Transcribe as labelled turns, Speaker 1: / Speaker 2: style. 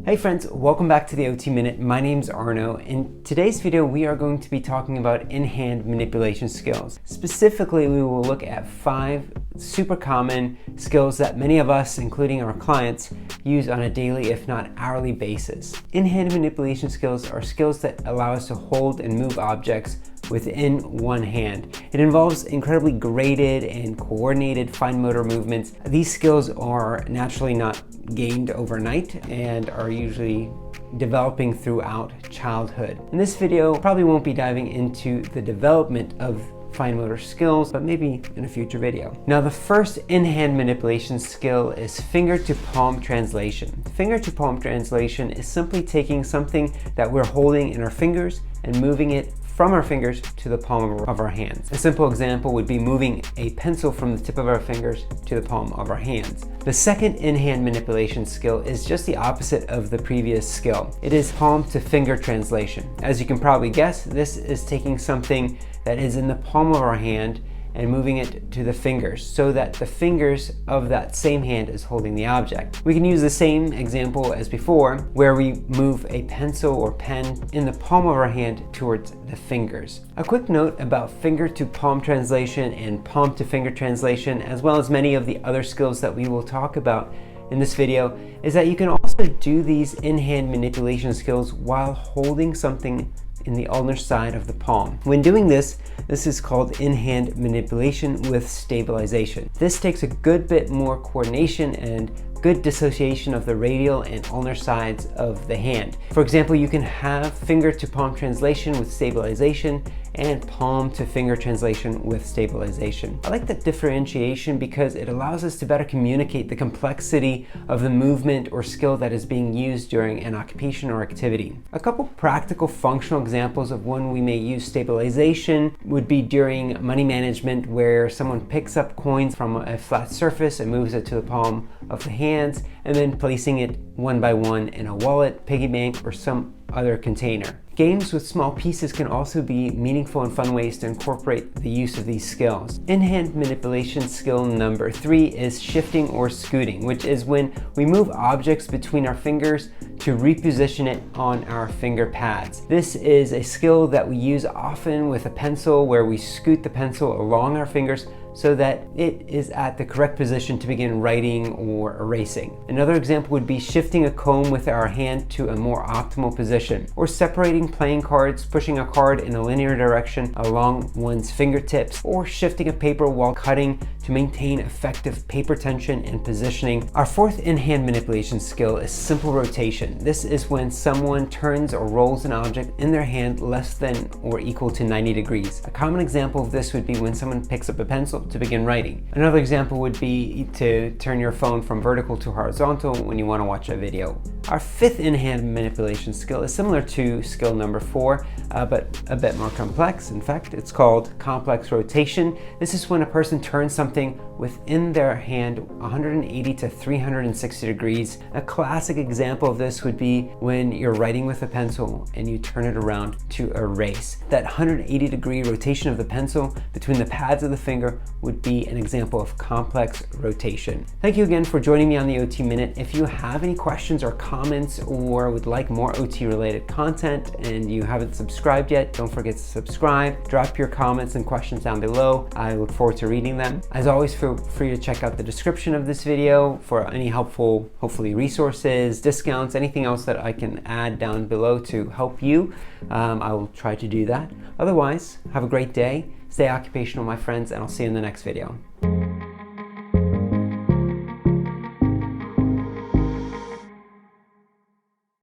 Speaker 1: Hey friends, welcome back to the OT Minute. My name's Arno. In today's video, we are going to be talking about in-hand manipulation skills. Specifically, we will look at 5 super common skills that many of us, including our clients, use on a daily, if not hourly basis. In-hand manipulation skills are skills that allow us to hold and move objects within one hand. It involves incredibly graded and coordinated fine motor movements. These skills are naturally not gained overnight and are usually developing throughout childhood. In this video, probably won't be diving into the development of fine motor skills, but maybe in a future video. Now, the first in-hand manipulation skill is finger to palm translation. Finger to palm translation is simply taking something that we're holding in our fingers and moving it from our fingers to the palm of our hands. A simple example would be moving a pencil from the tip of our fingers to the palm of our hands. The second in-hand manipulation skill is just the opposite of the previous skill. It is palm to finger translation. As you can probably guess, this is taking something that is in the palm of our hand and moving it to the fingers so that the fingers of that same hand is holding the object. We can use the same example as before, where we move a pencil or pen in the palm of our hand towards the fingers. A quick note about finger to palm translation and palm to finger translation, as well as many of the other skills that we will talk about in this video, is that you can also do these in-hand manipulation skills while holding something in the ulnar side of the palm. When doing this is called in-hand manipulation with stabilization. This takes a good bit more coordination and good dissociation of the radial and ulnar sides of the hand. For example, you can have finger to palm translation with stabilization and palm to finger translation with stabilization. I like that differentiation because it allows us to better communicate the complexity of the movement or skill that is being used during an occupation or activity. A couple practical functional examples of when we may use stabilization would be during money management, where someone picks up coins from a flat surface and moves it to the palm of the hands, and then placing it one by one in a wallet, piggy bank, or some other container. Games with small pieces can also be meaningful and fun ways to incorporate the use of these skills. In-hand manipulation skill number 3 is shifting or scooting, which is when we move objects between our fingers to reposition it on our finger pads. This is a skill that we use often with a pencil, where we scoot the pencil along our fingers so that it is at the correct position to begin writing or erasing. Another example would be shifting a comb with our hand to a more optimal position, or separating playing cards, pushing a card in a linear direction along one's fingertips, or shifting a paper while cutting to maintain effective paper tension and positioning. Our fourth in-hand manipulation skill is simple rotation. This is when someone turns or rolls an object in their hand less than or equal to 90 degrees. A common example of this would be when someone picks up a pencil to begin writing. Another example would be to turn your phone from vertical to horizontal when you want to watch a video. Our fifth in-hand manipulation skill is similar to skill number 4, but a bit more complex. In fact, it's called complex rotation. This is when a person turns something within their hand 180 to 360 degrees. A classic example of this would be when you're writing with a pencil and you turn it around to erase. That 180 degree rotation of the pencil between the pads of the finger would be an example of complex rotation. Thank you again for joining me on the OT Minute. If you have any questions or comments, or would like more OT related content and you haven't subscribed yet, don't forget to subscribe. Drop your comments and questions down below. I look forward to reading them. As always, feel free to check out the description of this video for any helpful, hopefully, resources, discounts, anything else that I can add down below to help you. I will try to do that. Otherwise, have a great day. Stay occupational, my friends, and I'll see you in the next video.